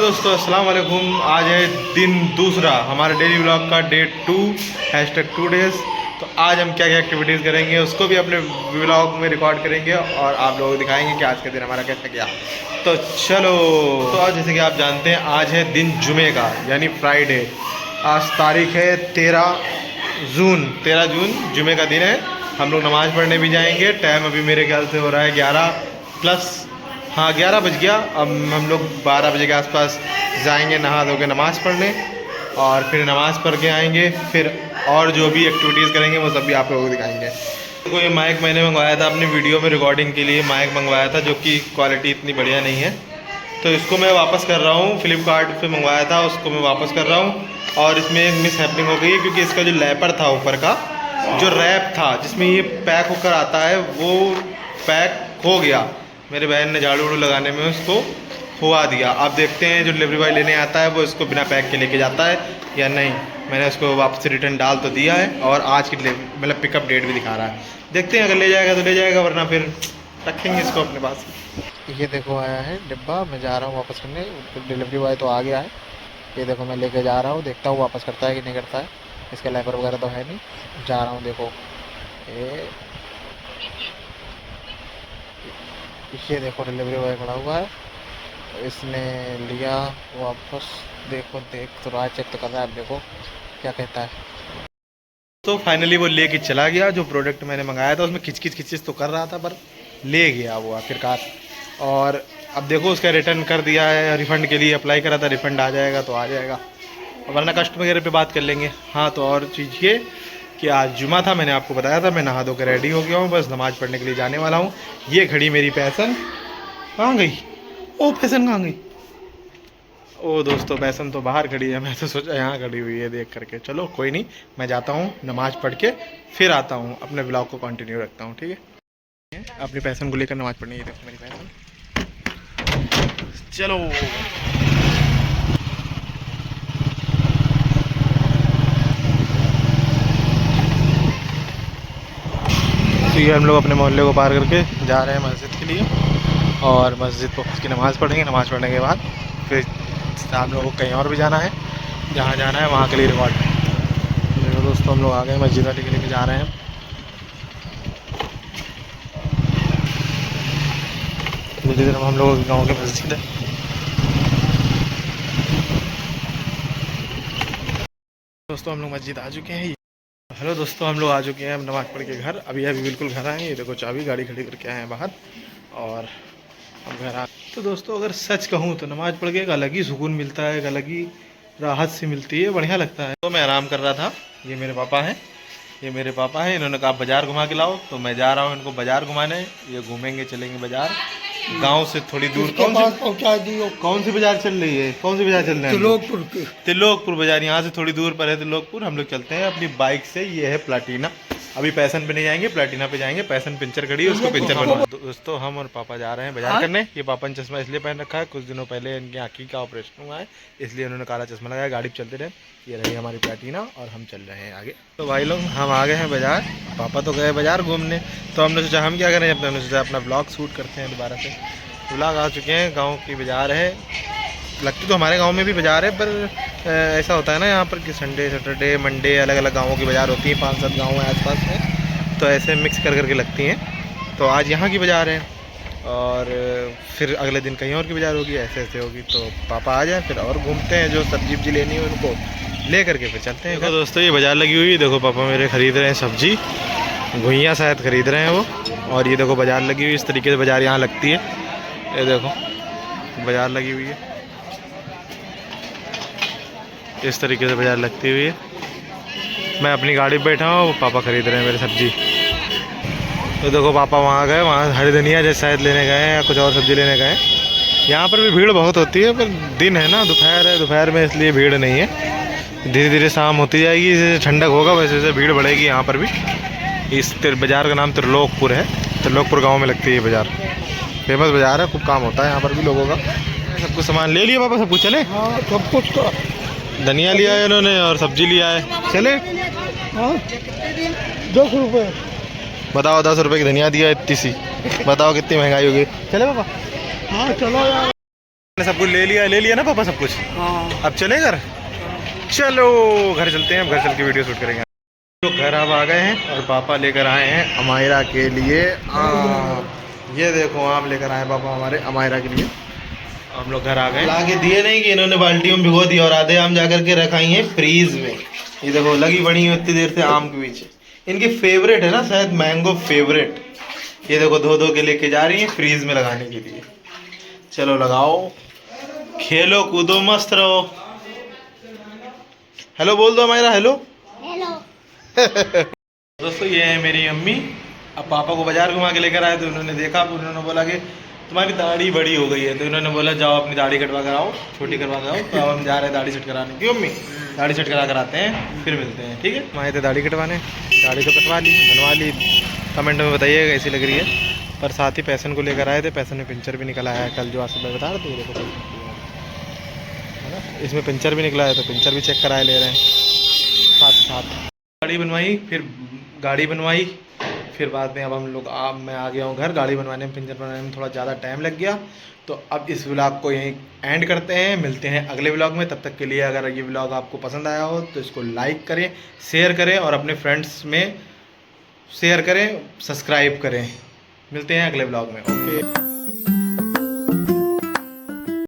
दोस्तों अस्सलाम वालेकुम। आज है दिन दूसरा हमारे डेली व्लॉग का, डे 2 #2 डेज़। तो आज हम क्या क्या एक्टिविटीज़ करेंगे उसको भी अपने व्लॉग में रिकॉर्ड करेंगे और आप लोगों को दिखाएंगे कि आज का दिन हमारा कैसा गया। तो चलो। तो आज जैसे कि आप जानते हैं आज है दिन जुमे का यानी फ्राइडे। आज तारीख है 13 जून जुमे का दिन है। हम लोग नमाज़ पढ़ने भी जाएंगे। टाइम अभी मेरे ख्याल से हो रहा है 11 बज गया। अब हम लोग 12 बजे के आसपास जाएंगे नहा धो के नमाज़ पढ़ने और फिर नमाज़ पढ़ के आएंगे। फिर और जो भी एक्टिविटीज़ करेंगे वो सब भी आप लोगों को दिखाएंगे। तो ये माइक मैंने मंगवाया था अपनी वीडियो में रिकॉर्डिंग के लिए, माइक मंगवाया था जो कि क्वालिटी इतनी बढ़िया नहीं है। तो इसको मैं वापस कर रहा हूँ। फ्लिपकार्ट पे मंगवाया था, उसको मैं वापस कर रहा हूँ। और इसमें एक मिस हैपनिंग हो गई है क्योंकि इसका जो लैपर था ऊपर का, जो रैप था जिसमें ये पैक होकर आता है, वो पैक हो गया। मेरे बहन ने झाड़ू वाड़ू लगाने में उसको खुआ दिया। अब देखते हैं जो डिलीवरी बॉय लेने आता है वो इसको बिना पैक के लेके जाता है या नहीं। मैंने उसको वापस रिटर्न डाल तो दिया है और आज की मतलब पिकअप डेट भी दिखा रहा है। देखते हैं, अगर ले जाएगा तो ले जाएगा, वरना फिर रखेंगे इसको अपने पास। ये देखो आया है डिब्बा, मैं जा रहा हूँ वापस करने। डिलीवरी बॉय तो आ गया है। ये देखो मैं लेके जा रहा हूँ, देखता हूँ वापस करता है कि नहीं करता है। इसका लैपर वगैरह तो है नहीं। जा रहा हूँ, देखो ये देखो डिलीवरी बॉय खड़ा हुआ है। इसने लिया वापस। देखो देख तो रहा है, चेक तो कर रहा है। अब देखो क्या कहता है। तो फाइनली वो लेके चला गया। जो प्रोडक्ट मैंने मंगाया था उसमें खिचखिच तो कर रहा था, पर ले गया वो आखिरकार। और अब देखो उसका रिटर्न कर दिया है। रिफ़ंड के लिए अप्लाई करा था, रिफ़ंड आ जाएगा तो आ जाएगा, वरना कस्टमर केयर पे बात कर लेंगे। हाँ, तो और चीज़ ये कि आज जुमा था, मैंने आपको बताया था। मैं नहा धो कर रेडी हो गया हूँ, बस नमाज़ पढ़ने के लिए जाने वाला हूँ। ये घड़ी मेरी पैसन कहाँ गई? ओ पैसन कहाँ गई? ओ दोस्तों, पैसन तो बाहर खड़ी है। मैं तो सोचा यहाँ खड़ी हुई है देख करके। चलो कोई नहीं, मैं जाता हूँ नमाज़ पढ़ के फिर आता हूँ, अपने ब्लॉग को कंटिन्यू रखता हूँ। ठीक है, अपनी पैसन को लेकर नमाज़ पढ़नी है। देखो मेरी पैसन। चलो तो ये हम लोग अपने मोहल्ले को पार करके जा रहे हैं मस्जिद के लिए और मस्जिद को की नमाज़ पढ़ेंगे। नमाज़ पढ़ने के बाद फिर हम लोगों को कहीं और भी जाना है, जहाँ जाना है वहाँ के लिए रिकॉर्ड। तो दोस्तों हम लोग आ गए मस्जिद वाले के लिए जा रहे हैं। दूसरी तरफ हम लोगों के गाँव की मस्जिद है। दोस्तों हम लोग मस्जिद आ चुके हैं। हेलो दोस्तों, हम लोग आ चुके हैं अब नमाज़ पढ़ के घर। अभी बिल्कुल घर आए। ये देखो चाबी गाड़ी खड़ी करके आए हैं बाहर और हम घर आ। तो दोस्तों अगर सच कहूँ तो नमाज़ पढ़ के एक अलग ही सुकून मिलता है, एक अलग ही राहत सी मिलती है, बढ़िया लगता है। तो मैं आराम कर रहा था। ये मेरे पापा हैं, इन्होंने कहा बाज़ार घुमा के लाओ, तो मैं जा रहा हूँ इनको बाज़ार घुमाने। ये घूमेंगे, चलेंगे बाज़ार गांव से थोड़ी दूर। कौन सी बाज़ार चल रही है? कौन सी बाज़ार चल रही है? त्रिलोकपुर बाज़ार। यहाँ से थोड़ी दूर पर है त्रिलोकपुर। हम लोग चलते हैं अपनी बाइक से। ये है प्लाटीना। अभी पैसन पे नहीं जाएंगे, प्लाटीना पे जाएंगे। पैसन पंचर खड़ी है, उसको पंचर बनवा। दोस्तों हम और पापा जा रहे हैं बाजार करने। ये पापा ने चश्मा इसलिए पहन रखा है, कुछ दिनों पहले इनकी आँखी का ऑपरेशन हुआ है, इसलिए उन्होंने काला चश्मा लगाया। गाड़ी पे चलते रहे। ये रही हमारी प्लाटीना और हम चल रहे हैं आगे। तो भाई लोग हम आ गए हैं बाजार। पापा तो गए बाजार घूमने, तो हमने सोचा हम क्या करें, हमने सोचा अपना ब्लॉग शूट करते हैं दोबारा से। ब्लॉग आ चुके हैं। गाँव की बाजार है। लगती तो हमारे गांव में भी बाज़ार है, पर ऐसा होता है ना यहाँ पर कि संडे, सैटरडे, मंडे अलग अलग गांवों की बाज़ार होती है। 5-7 गाँव हैं आसपास में, तो ऐसे मिक्स कर करके लगती हैं। तो आज यहाँ की बाज़ार है और फिर अगले दिन कहीं और की बाज़ार होगी, ऐसे होगी। तो पापा आ जाए फिर और घूमते हैं, जो सब्जी वब्जी लेनी है उनको ले करके फिर चलते हैं। तो दोस्तों ये बाज़ार लगी हुई है। देखो पापा मेरे ख़रीद रहे हैं सब्जी, घुइयाँ शायद ख़रीद रहे हैं वो। और ये देखो बाज़ार लगी हुई, इस तरीके से बाज़ार यहाँ लगती है। ये देखो बाज़ार लगी हुई है, इस तरीके से बाज़ार लगती हुई है। मैं अपनी गाड़ी पे बैठा हूँ, पापा ख़रीद रहे हैं मेरे सब्जी। तो देखो पापा वहाँ गए, वहाँ हरी धनिया जैसे शायद लेने गए हैं या कुछ और सब्ज़ी लेने गए हैं। यहाँ पर भी भीड़ बहुत होती है, पर दिन है ना, दोपहर है, दोपहर में इसलिए भीड़ नहीं है। धीरे धीरे शाम होती जाएगी, जैसे ठंडक होगा वैसे वैसे भीड़ बढ़ेगी यहाँ पर भी। इस बाज़ार का नाम त्रिलोकपुर है। त्रिलोकपुर गाँव में लगती है ये बाज़ार। फेमस बाज़ार है, खूब काम होता है यहाँ पर भी लोगों का। सब कुछ सामान ले लिया पापा, सब कुछ चले? हाँ सब कुछ। तो धनिया लिया है इन्होंने और सब्जी लिया है। चले? हाँ 10 रुपये। बताओ 10 रुपये की धनिया दिया इतनी सी, बताओ कितनी महंगाई होगी। चले पापा? हाँ चलो यार। सब कुछ ले लिया ना पापा सब कुछ। हाँ। अब चले घर, चलो घर चलते हैं। अब घर चल के वीडियो शूट करेंगे। तो घर अब आ गए हैं और पापा लेकर आए हैं अमायरा के लिए आम। ये देखो आम लेकर आए पापा हमारे अमायरा के लिए। हम लोग घर आ गए। ला के दिए नहीं कि इन्होंने बाल्टियों में भिगो दिया और आधे आम जा करके रखाई हैं फ्रीज में। ये देखो लगी बड़ी है इतनी देर से आम के पीछे। इनकी फेवरेट है ना शायद, मैंगो फेवरेट। ये देखो धो धो के लेके जा रही है फ्रीज में लगाने के लिए। चलो लगाओ, खेलो कूदो मस्त रहो। हेलो बोल दो अमायरा, हेलो। दोस्तों ये है मेरी अम्मी। अब पापा को बाजार घुमा के लेकर आए तो उन्होंने देखा, उन्होंने बोला कि तुम्हारी दाढ़ी बड़ी हो गई है, तो इन्होंने बोला जाओ अपनी दाढ़ी कटवा कर आओ, छोटी करवा कर आओ। तो अब हम जा रहे हैं दाढ़ी सेट कराने। क्यों अम्मी? दाढ़ी सेट करा कर आते हैं, फिर मिलते हैं, ठीक है। हम आए थे दाढ़ी कटवाने, दाढ़ी तो कटवा ली, बनवा ली। कमेंट में बताइएगा कैसी लग रही है। पर साथ ही पैसन को लेकर आए थे, पैसन में पिंचर भी निकल आया है कल, जो आसिफ भाई बता रहे थे। देखो है ना, इसमें पिंचर भी निकला है, तो पिंचर भी चेक कराए ले रहे हैं साथ। गाड़ी बनवाई, फिर गाड़ी बनवाई, फिर बाद में अब हम लोग मैं आ गया हूँ घर। गाड़ी बनवाने में, पिंजर बनवाने में थोड़ा ज़्यादा टाइम लग गया। तो अब इस व्लॉग को यहीं एंड करते हैं, मिलते हैं अगले व्लॉग में। तब तक के लिए अगर ये व्लॉग आपको पसंद आया हो तो इसको लाइक करें, शेयर करें और अपने फ्रेंड्स में शेयर करें, सब्सक्राइब करें। मिलते हैं अगले व्लॉग में, ओके।